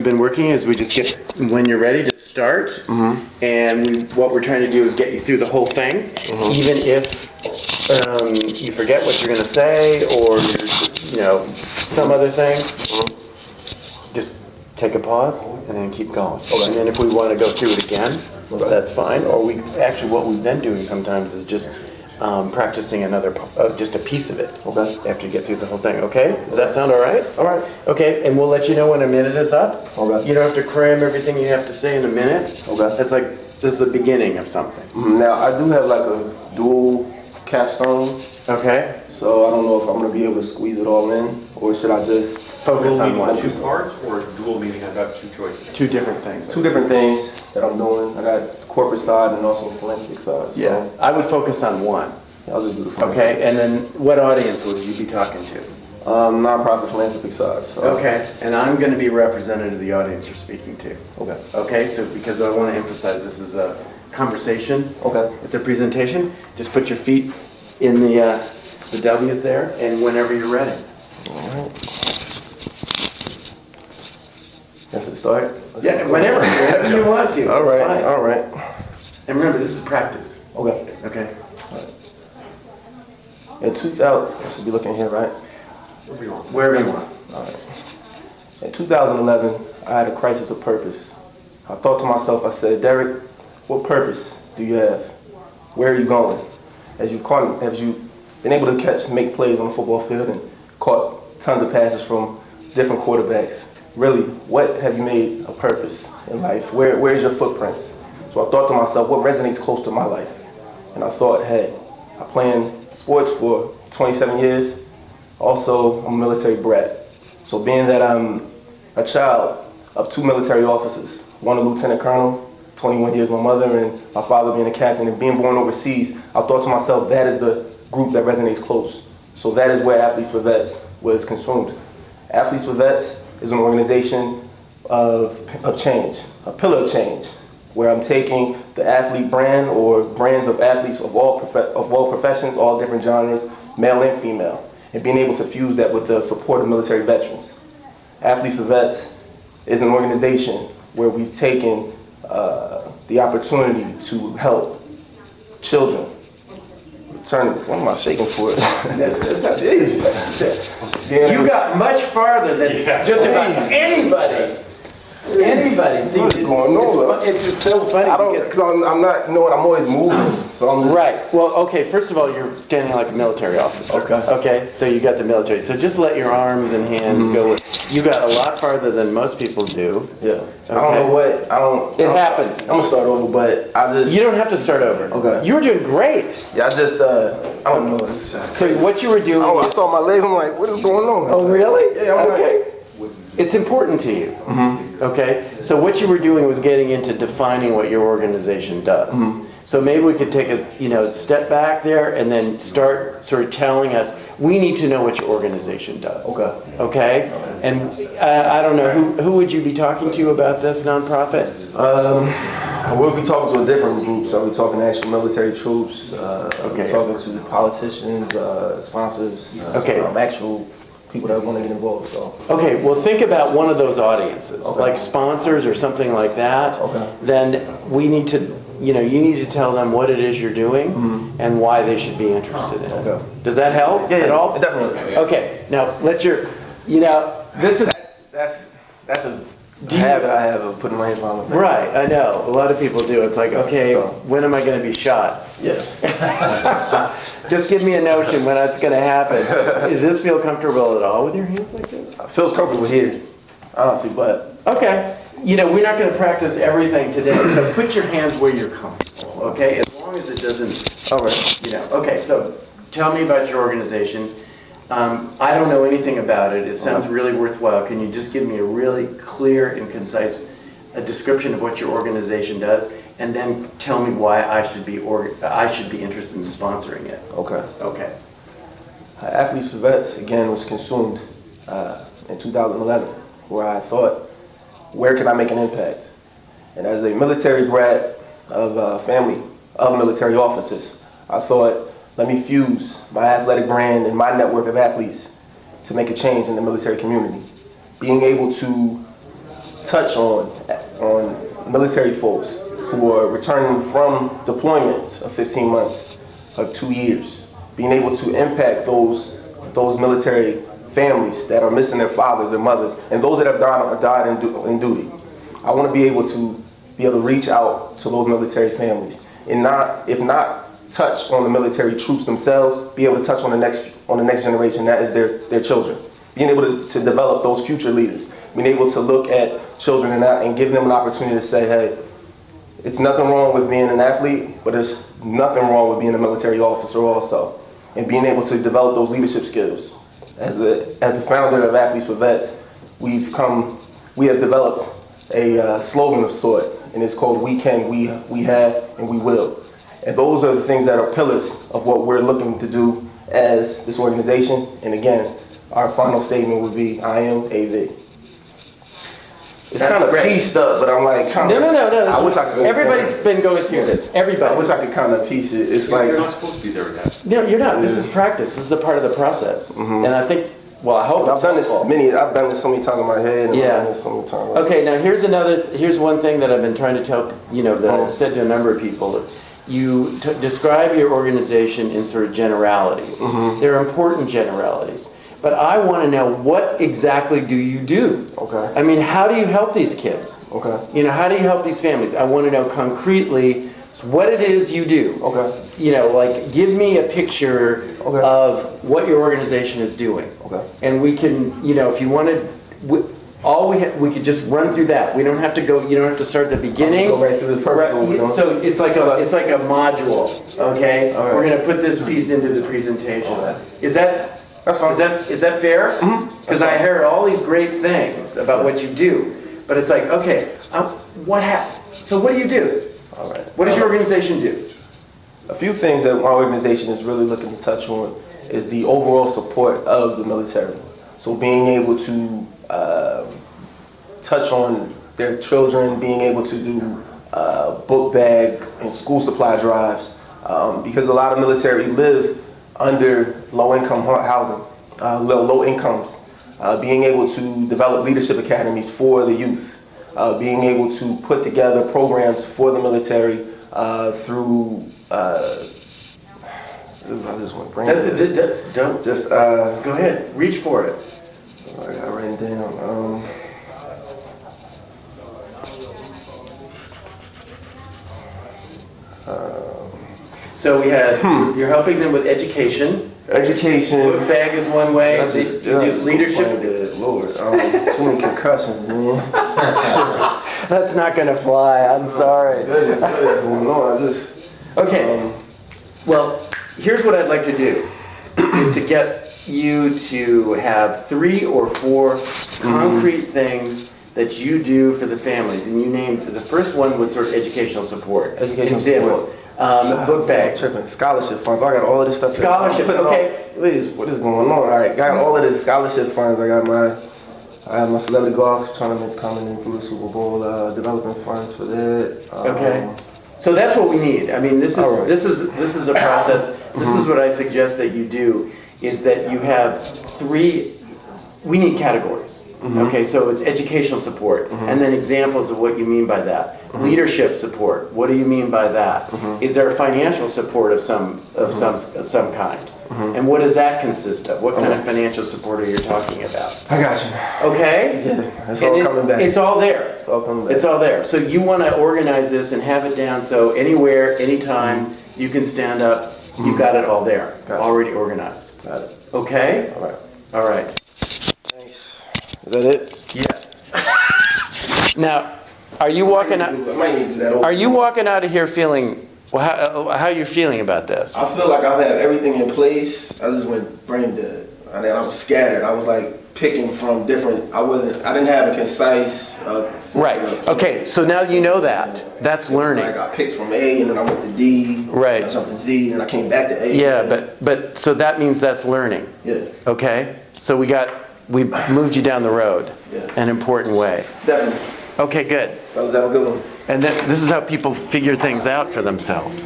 been working is we just get, when you're ready to start, and what we're trying to do is get you through the whole thing, even if you forget what you're going to say or some other thing. Just take a pause and then keep going. And then if we want to go through it again, that's fine. Or what we've been doing sometimes is just practicing just a piece of it after you get through the whole thing. Okay? Does that sound all right? All right. Okay, and we'll let you know when a minute is up. Okay. You don't have to cram everything you have to say in a minute. Okay. That's like, this is the beginning of something. Now, I do have like a dual capstone, Okay? so I don't know if I'm going to be able to squeeze it all in, or should I just Focus on one. Two parts or dual meaning I've got two choices? Two different things. two different things that I'm doing. I got the corporate side and also the philanthropic side. So Yeah, I would focus on one. I'll just do the philanthropic. Okay, and then what audience would you be talking to? Nonprofit philanthropic side. So. Okay, and I'm going to be representative of the audience you're speaking to. Okay. Okay, so because I want to emphasize this is a conversation. Okay. It's a presentation. Just put your feet in the W's there, and whenever you're ready. All right. Have to start? Yeah, whenever you want to. All it's right. fine. All right. And remember, this is practice. Okay. Okay. In 2000, I should be looking here, right? Wherever you want. All right. In 2011, I had a crisis of purpose. I thought to myself, I said, Derek, what purpose do you have? Where are you going? As you've been able to make plays on the football field and caught tons of passes from different quarterbacks, really, what have you made a purpose in life? Where's your footprints? So I thought to myself, what resonates close to my life? And I thought, hey, I play in sports for 27 years. Also, I'm a military brat. So being that I'm a child of two military officers, one a lieutenant colonel, 21 years my mother, and my father being a captain, and being born overseas, I thought to myself, that is the group that resonates close. So that is where Athletes for Vets was consumed. Athletes for Vets is an organization of change, a pillar of change, where I'm taking the athlete brand or brands of athletes of all professions, all different genres, male and female, and being able to fuse that with the support of military veterans. Athletes for Vets is an organization where we've taken the opportunity to help children return. What am I shaking for? That's it is. You got much farther than just about anybody. Anybody. See, it's so funny. Because I'm not, I'm always moving. So I'm right. Well, okay, first of all, you're standing like a military officer. Okay, so you got the military. So just let your arms and hands go. You got a lot farther than most people do. Yeah. Okay. I don't know what, It happens. I'm going to start over, but You don't have to start over. Okay. You were doing great. Yeah, I don't know. It's just, So what you were doing I saw my legs, I'm like, what is going on? Oh, really? Yeah, I'm okay. It's important to you. Okay? So what you were doing was getting into defining what your organization does. So maybe we could take a step back there and then start sort of telling us, we need to know what your organization does. Okay? And I don't know, who would you be talking to about this nonprofit? I will be talking to a different group. So I'll be talking to actual military troops. I'll be talking to politicians, sponsors, actual people that want to get involved. So. Okay, well think about one of those audiences, like sponsors or something like that. Then we need to, you need to tell them what it is you're doing and why they should be interested in it. Does that help at all? Definitely. Okay, now let your, this is... That's a habit I have of putting my hands behind my back. Right, I know. A lot of people do. It's like, okay, when am I going to be shot? Yeah. Just give me a notion when that's going to happen. So, does this feel comfortable at all with your hands like this? It feels comfortable here, honestly, but... Okay. We're not going to practice everything today, so put your hands where you're comfortable, okay? As long as it doesn't, Okay, so tell me about your organization. I don't know anything about it. It sounds really worthwhile. Can you just give me a really clear and concise description of what your organization does, and then tell me why I should be interested in sponsoring it? Okay. Athletes for Vets, again, was consumed in 2011, where I thought, where can I make an impact? And as a military brat of a family of military officers, I thought, let me fuse my athletic brand and my network of athletes to make a change in the military community. Being able to touch on military folks who are returning from deployments of 15 months, of 2 years, being able to impact those military families that are missing their fathers, their mothers, and those that have died in duty. I want to be able to reach out to those military families and if not touch on the military troops themselves, be able to touch on the next generation, that is their children. Being able to develop those future leaders, being able to look at children and give them an opportunity to say, hey, it's nothing wrong with being an athlete, but there's nothing wrong with being a military officer also. And being able to develop those leadership skills. As a founder of Athletes for Vets, we have developed a slogan of sort, and it's called "We Can, We Have, and We Will." And those are the things that are pillars of what we're looking to do as this organization. And again, our final statement would be, I am AV. It's That's kind of great. pieced up, but I'm like, No. I wish I could. Everybody's been going through this. I Everybody. wish I could kind of piece it. It's like, You're not supposed to be there with that. No, you're not. This is practice. This is a part of the process. And I think, well, I hope I've it's done helpful. I've done this so many times in my head, and Yeah. I've done this so many times. Okay, now here's one thing that I've been trying to tell, that I've said to a number of people. You describe your organization in sort of generalities. They're important generalities. But I want to know, what exactly do you do? Okay. I mean, how do you help these kids? Okay. How do you help these families? I want to know concretely what it is you do. Okay. Give me a picture Okay. of what your organization is doing. Okay. And we can, if you wanted, we could just run through that. We don't have to go. You don't have to start at the beginning. Go right through the purpose of what we're doing. So it's like a module. Okay. All right. We're gonna put this piece into the presentation. Okay. Is that? That's fine. Is that fair? Because I heard all these great things about what you do, but it's like, okay, what happened? So what do you do? All right. What does your organization do? A few things that my organization is really looking to touch on is the overall support of the military. So being able to touch on their children, being able to do book bag and school supply drives, because a lot of military live under low-income housing, low incomes. Being able to develop leadership academies for the youth, being able to put together programs for the military through. I just want to bring it. Don't. Just Go ahead. Reach for it. I got written down. So we had, you're helping them with education. Education. Book bag is one way. I You just- do I just leadership. don't find it, Lord, too many concussions, man. That's not gonna fly. I'm sorry. What is going on? I just. Okay. Well, here's what I'd like to do, is to get you to have 3 or 4 concrete things that you do for the families. And you named, the first one was sort of educational support. Educational Example, book bags. Tripping. Scholarship funds. I got all of this stuff. Scholarship, I'm putting okay. all- Please, what is going on? All right, got all of this scholarship funds. I have my celebrity golf tournament coming in through the Super Bowl. Developing funds for that. Okay. So that's what we need. I mean, this is All right. this is a process. This is what I suggest that you do, is that you have 3. We need categories. Okay, so it's educational support, and then examples of what you mean by that. Leadership support. What do you mean by that? Is there financial support of some kind? And what does that consist of? What kind of financial support are you talking about? I got you. Okay. Yeah, it's all coming back. It's all there. It's all coming back. It's all there. So you want to organize this and have it down so anywhere, anytime, you can stand up. You've got it all there, Gotcha. already organized. Got it. Okay? All right. All right. Thanks. Is that it? Yes. Now, are you walking out? I might need to do that over. Are you walking out of here feeling? Well, how are you feeling about this? I feel like I have everything in place. I just went brain dead. And then I was scattered. I was like picking from different. I didn't have a concise. Right. Okay. So now you know that. That's learning. Like I picked from A and then I went to D. Right. I jumped to Z and then I came back to A. Yeah, but so that means that's learning. Yeah. Okay. So we moved you down the road, Yeah. an important way. Definitely. Okay, good. Fellas, have a good one. And this is how people figure things out for themselves.